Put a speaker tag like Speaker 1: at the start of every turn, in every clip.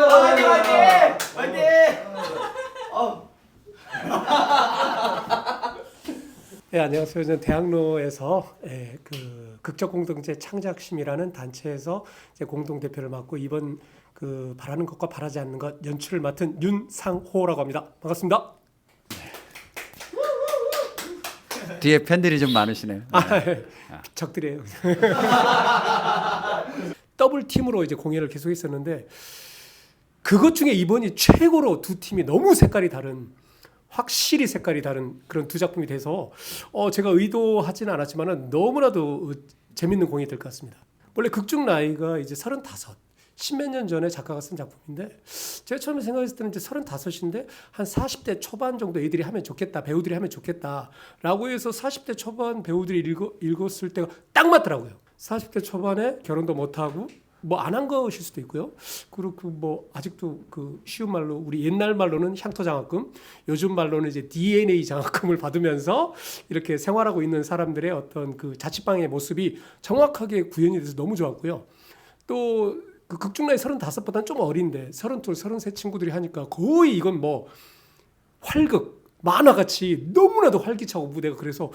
Speaker 1: 화이팅 화이팅 화이팅.
Speaker 2: 네, 안녕하세요. 저는 대학로에서 그 극적 공동체 창작심이라는 단체에서 이제 공동 대표를 맡고 이번 그 바라는 것과 바라지 않는 것 연출을 맡은 윤상호라고 합니다. 반갑습니다.
Speaker 3: 뒤에 팬들이 좀 많으시네요.
Speaker 2: 적들이에요. 더블 팀으로 이제 공연을 계속했었는데 그것 중에 이번이 최고로 두 팀이 너무 색깔이 다른. 확실히 색깔이 다른 그런 두 작품이 돼서 제가 의도하지는 않았지만은 너무나도 재밌는 공연이 될 것 같습니다. 원래 극중 나이가 이제 35, 십몇 년 전에 작가가 쓴 작품인데 제가 처음에 생각했을 때는 이제 35인데 한 40대 초반 정도 애들이 하면 좋겠다, 배우들이 하면 좋겠다라고 해서 40대 초반 배우들이 읽었을 때가 딱 맞더라고요. 40대 초반에 결혼도 못하고 뭐 안 한 것일 수도 있고요. 그리고 뭐 아직도 그 쉬운 말로 우리 옛날 말로는 향토 장학금, 요즘 말로는 이제 DNA 장학금을 받으면서 이렇게 생활하고 있는 사람들의 어떤 그 자취방의 모습이 정확하게 구현이 돼서 너무 좋았고요. 또 그 극중 나이 35보다는 좀 어린데 32, 33 친구들이 하니까 거의 이건 뭐 활극 만화같이 너무나도 활기차고 무대가 그래서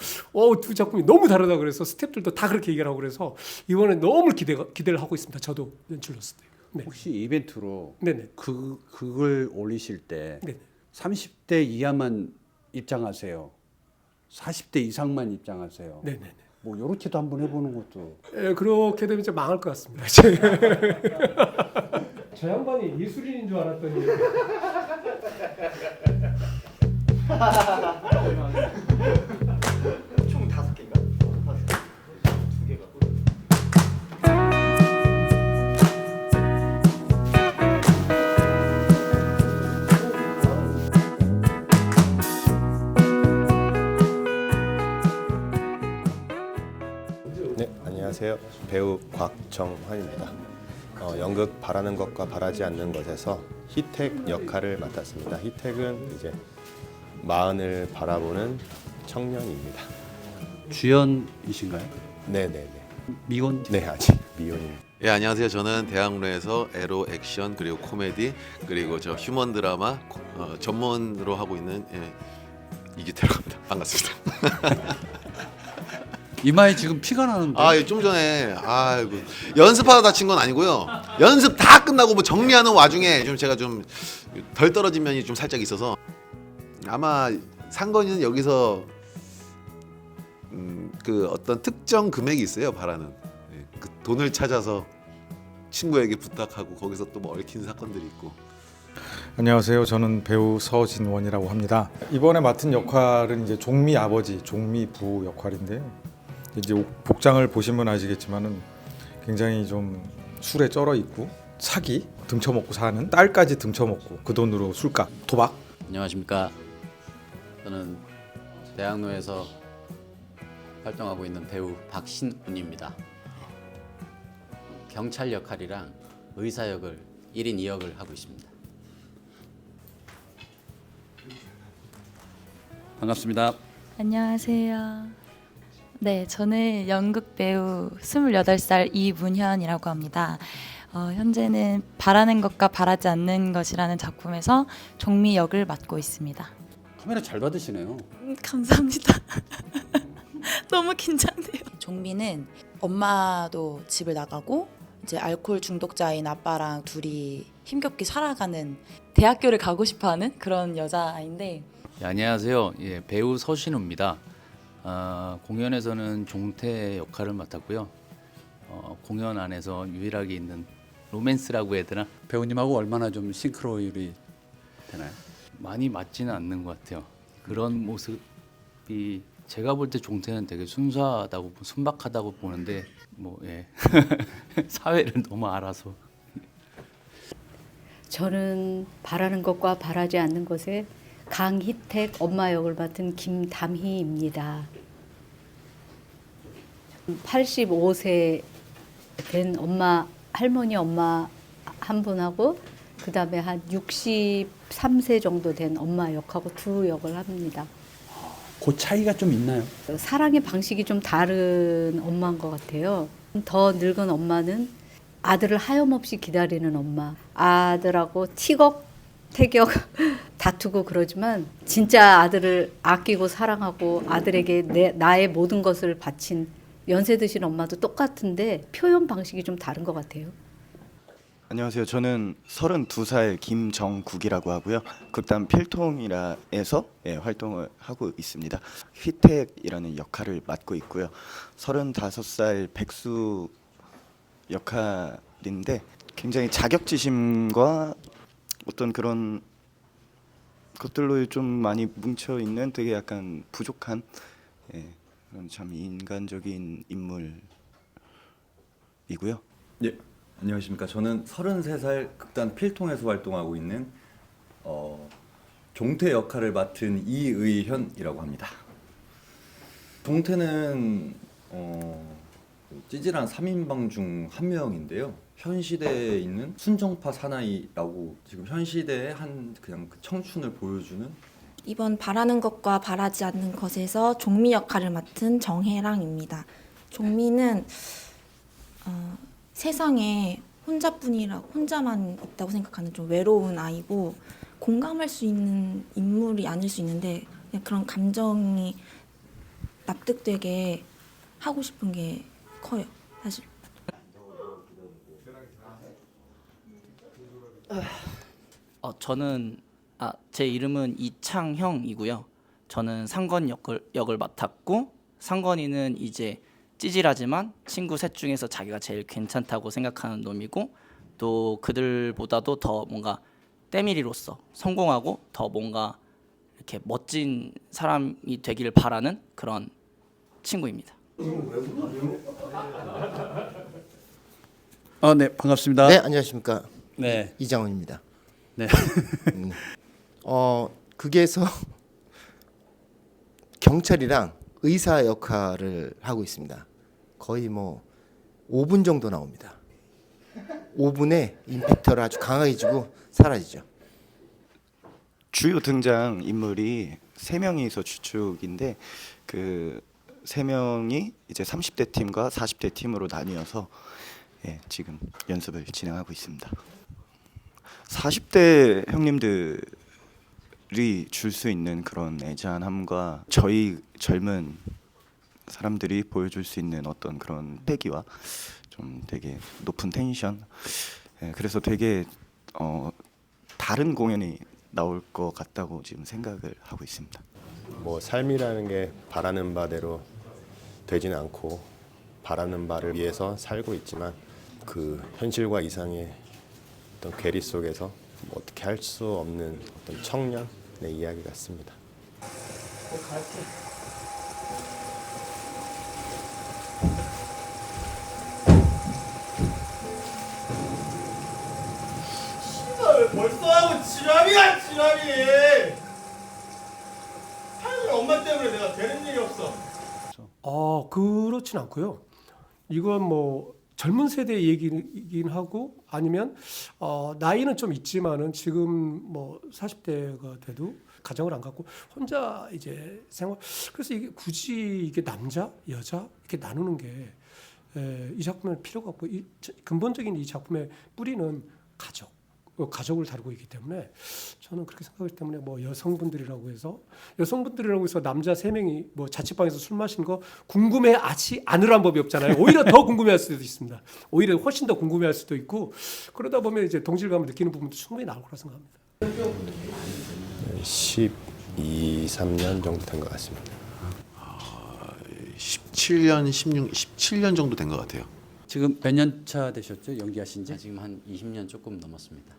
Speaker 2: 두 작품이 너무 다르다 그래서 스태프들도 다 그렇게 얘기를 하고 그래서 이번에 너무 기대를 하고 있습니다. 저도 연출로서. 네.
Speaker 4: 혹시 이벤트로
Speaker 2: 네네.
Speaker 4: 그걸 올리실 때
Speaker 2: 네네.
Speaker 4: 30대 이하만 입장하세요. 40대 이상만 입장하세요.
Speaker 2: 네네네.
Speaker 4: 뭐 요렇게도 한번 해보는 것도.
Speaker 2: 그렇게 되면 좀 망할 것 같습니다. 저 양반이 예술인인 줄 알았더니
Speaker 1: 총 5개인가? 2개가.
Speaker 5: 네, 안녕하세요. 배우 곽정환입니다. 연극 바라는 것과 바라지 않는 것에서 희택 역할을 맡았습니다. 희택은 이제 마흔을 바라보는 청년입니다.
Speaker 4: 주연이신가요?
Speaker 5: 네네네.
Speaker 4: 미혼?
Speaker 5: 네, 아직 미혼입니다.
Speaker 6: 예, 안녕하세요. 저는 대학로에서 에로, 액션, 그리고 코미디, 그리고 저 휴먼 드라마 전문으로 하고 있는 이기태라고 합니다. 반갑습니다.
Speaker 3: 이마에 지금 피가 나는데.
Speaker 6: 좀 전에 연습하다 다친 건 아니고요. 연습 다 끝나고 뭐 정리하는 와중에 좀 제가 좀 덜 떨어진 면이 좀 살짝 있어서 아마 상건이는 여기서 그 어떤 특정 금액이 있어요. 바라는 그 돈을 찾아서 친구에게 부탁하고 거기서 또 뭐 얽힌 사건들이 있고.
Speaker 7: 안녕하세요. 저는 배우 서진원이라고 합니다. 이번에 맡은 역할은 이제 종미 아버지, 종미 부 역할인데요. 이제 복장을 보시면 아시겠지만은 굉장히 좀 술에 쩔어 있고 사기, 등쳐먹고 사는 딸까지 등쳐먹고 그 돈으로 술값, 도박.
Speaker 8: 안녕하십니까. 저는 대학로에서 활동하고 있는 배우 박신운입니다. 경찰 역할이랑 의사 역을 1인 2역을 하고 있습니다. 반갑습니다.
Speaker 9: 안녕하세요. 네, 저는 연극 배우 28살 이문현이라고 합니다. 현재는 바라는 것과 바라지 않는 것이라는 작품에서 종미 역을 맡고 있습니다.
Speaker 4: 카메라 잘 받으시네요.
Speaker 9: 감사합니다. 너무 긴장돼요. 종미는 엄마도 집을 나가고 이제 알코올 중독자인 아빠랑 둘이 힘겹게 살아가는 대학교를 가고 싶어하는 그런 여자아이인데.
Speaker 8: 네, 안녕하세요. 배우 서신우입니다. 공연에서는 종태 역할을 맡았고요. 공연 안에서 유일하게 있는 로맨스라고 해야 되나?
Speaker 3: 배우님하고 얼마나 좀 싱크로율이 되나요?
Speaker 8: 많이 맞지는 않는 것 같아요. 그런 모습이 제가 볼 때 종태는 되게 순수하다고 순박하다고 보는데 사회를 너무 알아서.
Speaker 10: 저는 바라는 것과 바라지 않는 것에 강희택 엄마 역을 맡은 김담희입니다. 85세 된 할머니 엄마 한 분하고 그 다음에 한 63세 정도 된 엄마 역하고 두 역을 합니다.
Speaker 4: 그 차이가 좀 있나요?
Speaker 10: 사랑의 방식이 좀 다른 엄마인 것 같아요. 더 늙은 엄마는 아들을 하염없이 기다리는 엄마. 아들하고 티격태격 다투고 그러지만 진짜 아들을 아끼고 사랑하고 아들에게 나의 모든 것을 바친 연세 드신 엄마도 똑같은데 표현 방식이 좀 다른 것 같아요.
Speaker 11: 안녕하세요. 저는 32살 김정국이라고 하고요. 극단 필통이라에서 활동을 하고 있습니다. 휘택이라는 역할을 맡고 있고요. 35살 백수 역할인데 굉장히 자격지심과 어떤 그런 것들로 좀 많이 뭉쳐 있는 되게 약간 부족한 그런 참 인간적인 인물이고요.
Speaker 12: 예, 안녕하십니까. 저는 33살 극단 필통에서 활동하고 있는 종태 역할을 맡은 이의현이라고 합니다. 종태는 찌질한 3인방 중 한 명인데요. 현 시대에 있는 순정파 사나이라고 지금 현 시대의 그냥 그 청춘을 보여주는
Speaker 13: 이번 바라는 것과 바라지 않는 것에서 종미 역할을 맡은 정혜랑입니다. 종미는 세상에 혼자만 있다고 생각하는 좀 외로운 아이고 공감할 수 있는 인물이 아닐 수 있는데 그냥 그런 감정이 납득되게 하고 싶은 게 커요, 사실.
Speaker 14: 저는 제 이름은 이창형이고요. 저는 상건 역을 맡았고 상건이는 이제 찌질하지만 친구 셋 중에서 자기가 제일 괜찮다고 생각하는 놈이고 또 그들보다도 더 뭔가 때밀이로서 성공하고 더 뭔가 이렇게 멋진 사람이 되길 바라는 그런 친구입니다.
Speaker 3: 네, 반갑습니다.
Speaker 15: 네, 안녕하십니까.
Speaker 3: 네.
Speaker 15: 이장훈입니다.
Speaker 3: 네.
Speaker 15: 극에서 경찰이랑 의사 역할을 하고 있습니다. 거의 뭐 5분 정도 나옵니다. 5분에 임팩트를 아주 강하게 주고 사라지죠.
Speaker 11: 주요 등장 인물이 3명이서 주축인데 그 3명이 이제 30대 팀과 40대 팀으로 나뉘어서 지금 연습을 진행하고 있습니다. 40대 형님들이 줄 수 있는 그런 애잔함과 저희 젊은 사람들이 보여줄 수 있는 어떤 그런 패기와 좀 되게 높은 텐션, 그래서 되게 다른 공연이 나올 것 같다고 지금 생각을 하고 있습니다.
Speaker 5: 뭐 삶이라는 게 바라는 바대로 되지는 않고 바라는 바를 위해서 살고 있지만 그 현실과 이상의 어떤 괴리 속에서 뭐 어떻게 할 수 없는 어떤 청년의 이야기 같습니다.
Speaker 1: 벌써 하고 지랄이야 지랄이. 하여튼 엄마 때문에 내가 되는 일이 없어.
Speaker 2: 그렇진 않고요. 이건 뭐 젊은 세대의 얘기이긴 하고 아니면 나이는 좀 있지만은 지금 뭐 40대가 돼도 가정을 안 갖고 혼자 이제 생활. 그래서 이게 굳이 이게 남자, 여자 이렇게 나누는 게 이 작품에 필요가 없고 근본적인 이 작품의 뿌리는 가족을 다루고 있기 때문에 저는 그렇게 생각하기 때문에 뭐 여성분들이라고 해서 남자 3명이 뭐 자취방에서 술 마신 거 궁금해하지 않으란 법이 없잖아요. 오히려 더 궁금해할 수도 있습니다. 오히려 훨씬 더 궁금해할 수도 있고 그러다 보면 이제 동질감을 느끼는 부분도 충분히 나올 거라 생각합니다.
Speaker 5: 12, 13년 정도 된 것 같습니다.
Speaker 6: 17년, 17년 정도 된 것 같아요.
Speaker 3: 지금 몇 년 차 되셨죠? 연기하신 지?
Speaker 8: 지금 한 20년 조금 넘었습니다.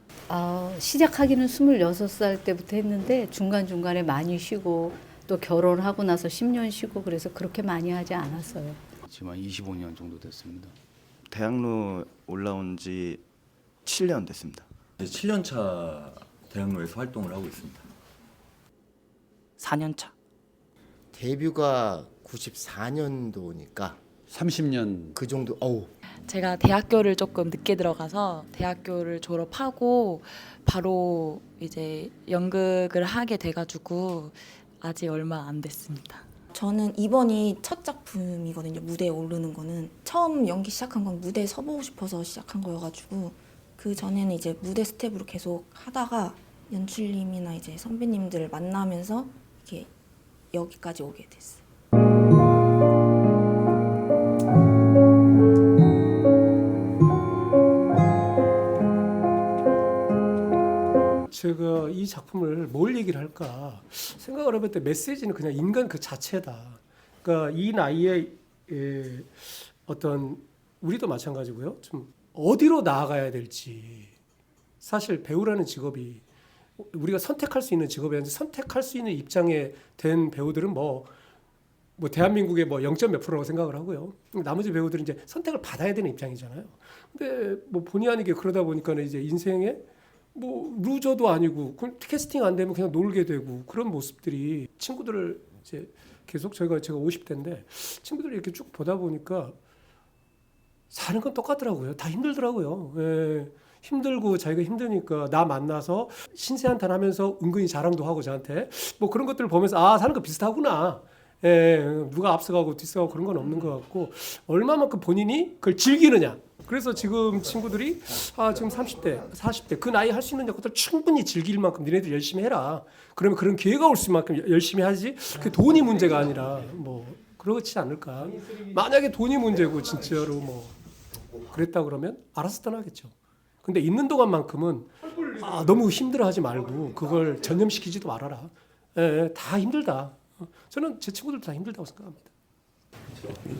Speaker 10: 시작하기는 26살 때부터 했는데 중간중간에 많이 쉬고 또 결혼하고 나서 10년 쉬고 그래서 그렇게 많이 하지 않았어요.
Speaker 8: 지금 한 25년 정도 됐습니다.
Speaker 11: 대학로 올라온 지 7년 됐습니다.
Speaker 12: 7년 차 대학로에서 활동을 하고 있습니다.
Speaker 14: 4년 차.
Speaker 15: 데뷔가 94년도니까
Speaker 3: 30년
Speaker 15: 그 정도.
Speaker 9: 제가 대학교를 조금 늦게 들어가서 대학교를 졸업하고 바로 이제 연극을 하게 돼가지고 아직 얼마 안 됐습니다.
Speaker 13: 저는 이번이 첫 작품이거든요. 무대에 오르는 거는. 처음 연기 시작한 건 무대에 서보고 싶어서 시작한 거여가지고 그 전에는 이제 무대 스텝으로 계속 하다가 연출님이나 이제 선배님들을 만나면서 이렇게 여기까지 오게 됐어요.
Speaker 2: 제가 이 작품을 뭘 얘기를 할까 생각을 해볼 때 메시지는 그냥 인간 그 자체다. 그러니까 이 나이에 어떤 우리도 마찬가지고요. 좀 어디로 나아가야 될지. 사실 배우라는 직업이 우리가 선택할 수 있는 직업이 아닌데 선택할 수 있는 입장에 된 배우들은 뭐 대한민국의 뭐 0. 몇 %라고 생각을 하고요. 나머지 배우들은 이제 선택을 받아야 되는 입장이잖아요. 근데 뭐 본의 아니게 그러다 보니까 이제 인생에 뭐 루저도 아니고 캐스팅 안 되면 그냥 놀게 되고 그런 모습들이 친구들을 이제 계속 제가 50대인데 친구들을 이렇게 쭉 보다 보니까 사는 건 똑같더라고요. 다 힘들더라고요. 예. 힘들고 자기가 힘드니까 나 만나서 신세한탄 하면서 은근히 자랑도 하고 저한테 뭐 그런 것들을 보면서 아 사는 거 비슷하구나. 예, 누가 앞서가고 뒤서가고 그런 건 없는 것 같고 얼마만큼 본인이 그걸 즐기느냐. 그래서 지금 친구들이 지금 30대, 40대 그 나이 할 수 있는 것들 충분히 즐길 만큼 니네들 열심히 해라. 그러면 그런 기회가 올 수 만큼 열심히 하지. 그 돈이 문제가 아니라 뭐 그렇지 않을까. 만약에 돈이 문제고 진짜로 뭐 그랬다 그러면 알아서 떠나겠죠. 근데 있는 동안만큼은 너무 힘들어하지 말고 그걸 전념시키지도 말아라. 예, 다 힘들다. 저는 제 친구들 다 힘들다고 생각합니다.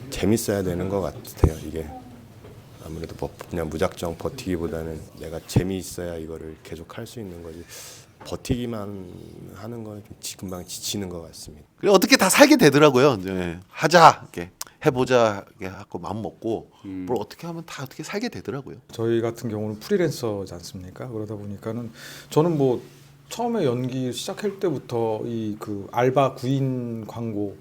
Speaker 5: 재밌어야 되는 것 같아요. 이게 아무래도 그냥 무작정 버티기보다는 내가 재미있어야 이거를 계속 할 수 있는 거지. 버티기만 하는 건 금방 지치는 것 같습니다.
Speaker 6: 그래 어떻게 다 살게 되더라고요. 이제 하자 이렇게 해보자 이렇게 하고 마음 먹고 뭘 어떻게 하면 다 어떻게 살게 되더라고요.
Speaker 7: 저희 같은 경우는 프리랜서지 않습니까? 그러다 보니까는 저는 뭐 처음에 연기 시작할 때부터 이 그 알바 구인 광고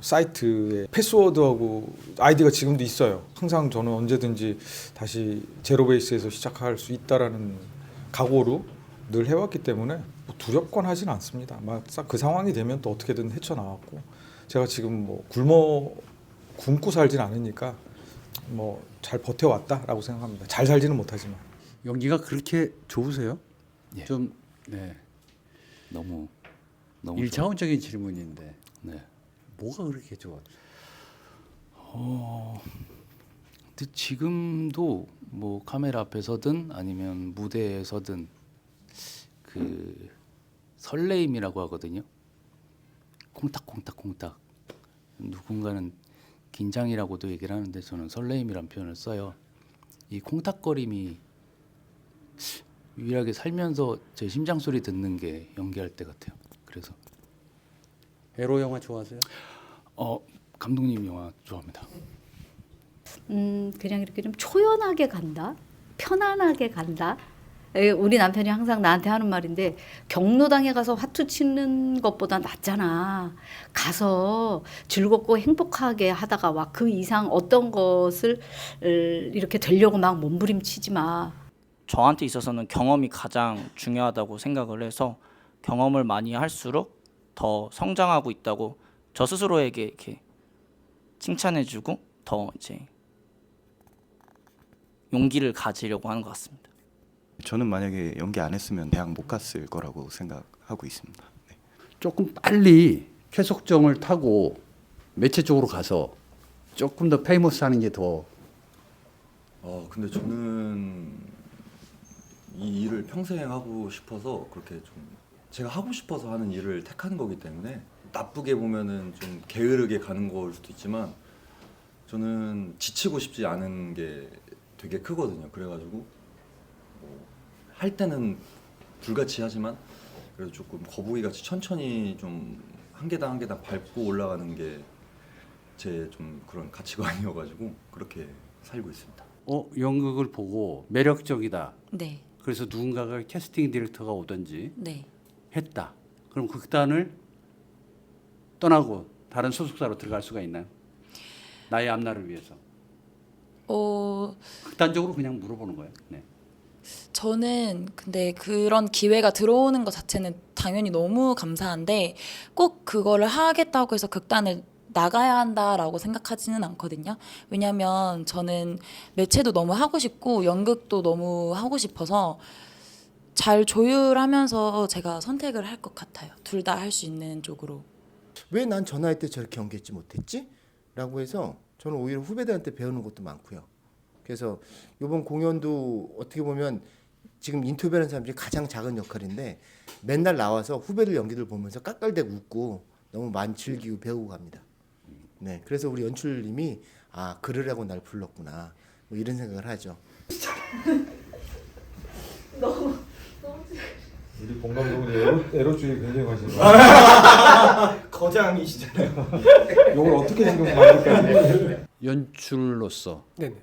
Speaker 7: 사이트에 패스워드하고 아이디가 지금도 있어요. 항상 저는 언제든지 다시 제로 베이스에서 시작할 수 있다라는 각오로 늘 해왔기 때문에 뭐 두렵건 하진 않습니다. 막상 그 상황이 되면 또 어떻게든 헤쳐나왔고 제가 지금 뭐 굶고 살진 않으니까 뭐 잘 버텨왔다라고 생각합니다. 잘 살지는 못하지만.
Speaker 3: 연기가 그렇게 좋으세요?
Speaker 8: 예.
Speaker 3: 좀 네.
Speaker 8: 너무
Speaker 3: 1차원적인 질문인데
Speaker 8: 네.
Speaker 3: 뭐가 그렇게 좋아?
Speaker 8: 근데 지금도 뭐 카메라 앞에서든 아니면 무대에서든 그 설레임이라고 하거든요. 콩닥콩닥콩닥. 누군가는 긴장이라고도 얘기를 하는데 저는 설레임이란 표현을 써요. 이 콩닥거림이 유일하게 살면서 제 심장 소리 듣는 게 연기할 때 같아요. 그래서
Speaker 3: 에로 영화 좋아하세요?
Speaker 8: 감독님 영화 좋아합니다.
Speaker 10: 그냥 이렇게 좀 초연하게 간다, 편안하게 간다. 우리 남편이 항상 나한테 하는 말인데 경로당에 가서 화투 치는 것보다 낫잖아. 가서 즐겁고 행복하게 하다가 와. 그 이상 어떤 것을 이렇게 되려고 막 몸부림치지 마.
Speaker 14: 저한테 있어서는 경험이 가장 중요하다고 생각을 해서 경험을 많이 할수록 더 성장하고 있다고 저 스스로에게 이렇게 칭찬해주고 더 이제 용기를 가지려고 하는 것 같습니다.
Speaker 11: 저는 만약에 연기 안 했으면 대학 못 갔을 거라고 생각하고 있습니다. 네.
Speaker 3: 조금 빨리 최석정을 타고 매체 쪽으로 가서 조금 더 페이머스하는 게 더.
Speaker 12: 근데 저는 이 일을 평생 하고 싶어서 그렇게 좀 제가 하고 싶어서 하는 일을 택하는 거기 때문에 나쁘게 보면은 좀 게으르게 가는 거일 수도 있지만 저는 지치고 싶지 않은 게 되게 크거든요. 그래가지고 할 때는 불같이 하지만 그래도 조금 거북이 같이 천천히 좀 한 계단 한 계단 밟고 올라가는 게 제 좀 그런 가치관이어가지고 그렇게 살고 있습니다.
Speaker 3: 연극을 보고 매력적이다.
Speaker 9: 네.
Speaker 3: 그래서 누군가가 캐스팅 디렉터가 오든지
Speaker 9: 네.
Speaker 3: 했다. 그럼 극단을 떠나고 다른 소속사로 들어갈 수가 있나요? 나의 앞날을 위해서. 극단적으로 그냥 물어보는 거예요. 네.
Speaker 9: 저는 근데 그런 기회가 들어오는 것 자체는 당연히 너무 감사한데 꼭 그거를 하겠다고 해서 극단을 나가야 한다라고 생각하지는 않거든요. 왜냐면 저는 매체도 너무 하고 싶고 연극도 너무 하고 싶어서 잘 조율하면서 제가 선택을 할 것 같아요. 둘 다 할 수 있는 쪽으로.
Speaker 15: 왜 난 전화할 때 저렇게 연기했지 못했지? 라고 해서 저는 오히려 후배들한테 배우는 것도 많고요. 그래서 이번 공연도 어떻게 보면 지금 인터뷰하는 사람 중에 가장 작은 역할인데 맨날 나와서 후배들 연기들 보면서 깔깔대고 웃고 너무 많이 즐기고 배우고 갑니다. 네, 그래서 우리 연출님이 아 그러라고 날 불렀구나 뭐 이런 생각을 하죠.
Speaker 7: 우리 봉 감독은 에로주의 굉장히 관심이 많아요.
Speaker 1: 거장이시잖아요.
Speaker 7: 이걸 어떻게 지금 만들까지?
Speaker 3: 연출로서
Speaker 2: 네네.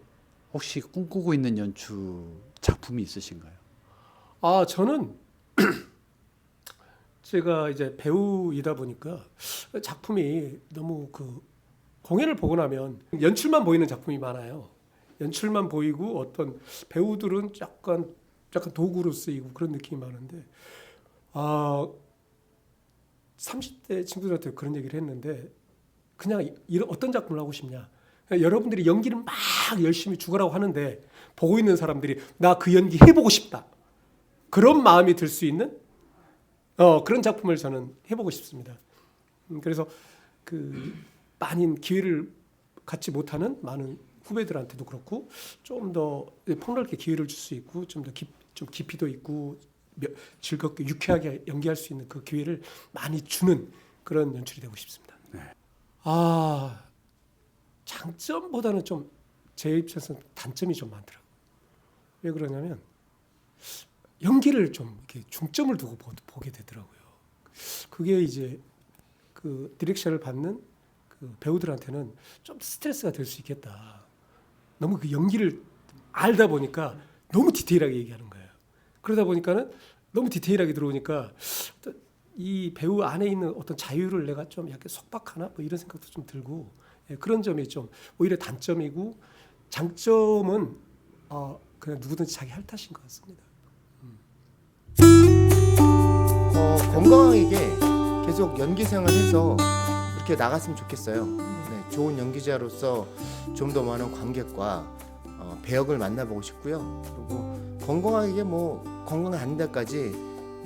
Speaker 3: 혹시 꿈꾸고 있는 연출 작품이 있으신가요?
Speaker 2: 아 저는 제가 이제 배우이다 보니까 작품이 너무 그 공연을 보고 나면 연출만 보이는 작품이 많아요. 연출만 보이고 어떤 배우들은 약간 도구로 쓰이고 그런 느낌이 많은데 30대 친구들한테 그런 얘기를 했는데 그냥 이런 어떤 작품을 하고 싶냐. 여러분들이 연기를 막 열심히 죽으라고 하는데 보고 있는 사람들이 나 그 연기 해보고 싶다. 그런 마음이 들 수 있는 그런 작품을 저는 해보고 싶습니다. 그래서 그 많은 기회를 갖지 못하는 많은 후배들한테도 그렇고 좀 더 폭넓게 기회를 줄 수 있고 좀 깊이도 있고 즐겁게 유쾌하게 연기할 수 있는 그 기회를 많이 주는 그런 연출이 되고 싶습니다.
Speaker 3: 네.
Speaker 2: 장점보다는 좀 제 입장에서는 단점이 좀 많더라고요. 왜 그러냐면 연기를 좀 이렇게 중점을 두고 보게 되더라고요. 그게 이제 그 디렉션을 받는 그 배우들한테는 좀 스트레스가 될 수 있겠다. 너무 그 연기를 알다 보니까 너무 디테일하게 얘기하는 거예요. 그러다 보니까는 너무 디테일하게 들어오니까 이 배우 안에 있는 어떤 자유를 내가 좀 약간 속박하나 뭐 이런 생각도 좀 들고 그런 점이 좀 오히려 단점이고 장점은 그냥 누구든지 자기 할 탓인 것 같습니다.
Speaker 15: 건강하게 계속 연기 생활해서 이렇게 나갔으면 좋겠어요. 네, 좋은 연기자로서 좀 더 많은 관객과 배역을 만나보고 싶고요. 그리고 건강하게 뭐 건강한 데까지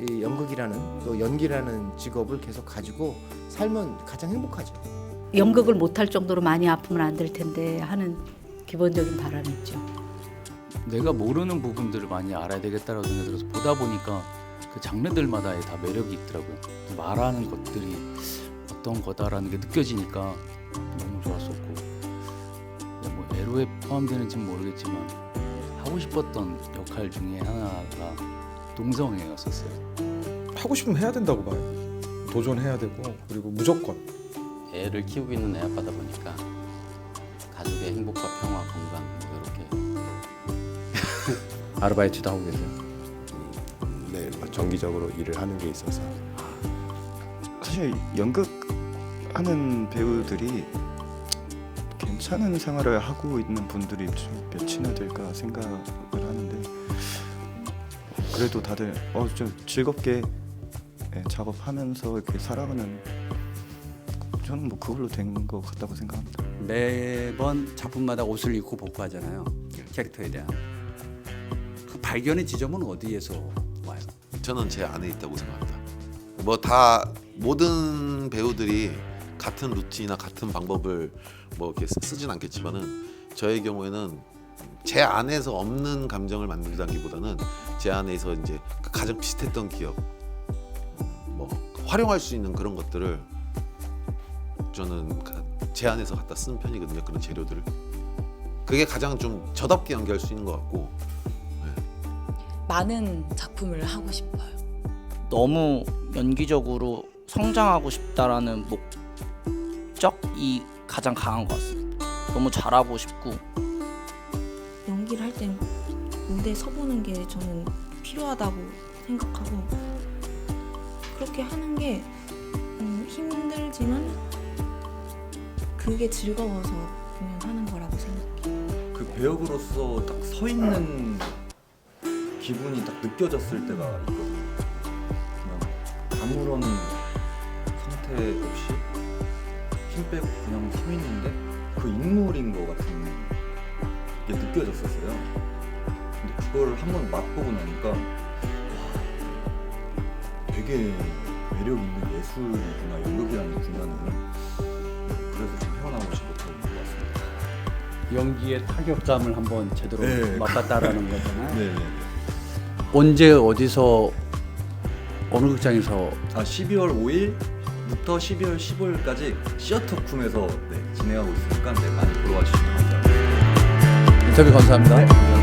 Speaker 15: 이 연극이라는 또 연기라는 직업을 계속 가지고 살면 가장 행복하죠.
Speaker 10: 연극을 못할 정도로 많이 아프면 안 될 텐데 하는 기본적인 바람이 있죠.
Speaker 8: 내가 모르는 부분들을 많이 알아야 되겠다라고 생각이 들어서 보다 보니까 그 장르들마다의 다 매력이 있더라고요. 말하는 것들이 어떤 거다라는 게 느껴지니까 너무 좋았었고 뭐 에로에 포함되는지는 모르겠지만 하고 싶었던 역할 중에 하나가 동성애였었어요.
Speaker 7: 하고 싶으면 해야 된다고 봐요. 도전해야 되고 그리고 무조건.
Speaker 16: 애를 키우고 있는 애 아빠다 보니까 가족의 행복과 평화, 건강 뭐 이렇게
Speaker 3: 아르바이트도 하고 계세요?
Speaker 5: 네, 정기적으로 일을 하는 게 있어서.
Speaker 11: 사실 연극하는 배우들이 괜찮은 생활을 하고 있는 분들이 좀 몇이나 될까 생각을 하는데 그래도 다들 좀 즐겁게 작업하면서 이렇게 살아가는 저는 뭐 그걸로 된 것 같다고 생각합니다.
Speaker 3: 매번 작품마다 옷을 입고 복구하잖아요. 캐릭터에 대한 그 발견의 지점은 어디에서 와요?
Speaker 6: 저는 제 안에 있다고 생각합니다. 뭐 다 모든 배우들이 같은 루틴이나 같은 방법을 뭐 이렇게 쓰진 않겠지만은 저의 경우에는 제 안에서 없는 감정을 만들다기보다는 제 안에서 이제 가장 비슷했던 기억, 뭐 활용할 수 있는 그런 것들을 저는 제 안에서 갖다 쓰는 편이거든요. 그런 재료들을. 그게 가장 좀 저답게 연기할 수 있는 것 같고.
Speaker 9: 많은 작품을 하고 싶어요.
Speaker 14: 너무 연기적으로 성장하고 싶다라는 목적이 가장 강한 것 같습니다. 너무 잘하고 싶고
Speaker 13: 연기를 할 땐 무대에 서보는 게 저는 필요하다고 생각하고 그렇게 하는 게 힘들지만 그게 즐거워서 공연하는 거라고 생각해요.
Speaker 12: 그 배역으로서 딱 서 있는 기분이 딱 느껴졌을 때가 있거든요. 그냥 아무런 상태 없이 힘 빼고 그냥 서 있는데 그 인물인 것 같은 게 느껴졌었어요. 근데 그걸 한번 맛보고 나니까 와, 되게 매력 있는 예술이구나, 연극이라는 분야는. 그래서 좀 헤어나오고 싶었던 것 같습니다.
Speaker 4: 연기의 타격감을 한번 제대로
Speaker 12: 네.
Speaker 4: 맛봤다라는 거잖아요.
Speaker 12: 네.
Speaker 4: 언제 어디서 어느 극장에서
Speaker 12: 12월 5일부터 12월 15일까지 시어터쿰에서 진행하고 있으니까 많이 보러 와주시면 감사합니다.
Speaker 4: 인터뷰 감사합니다.
Speaker 12: 네.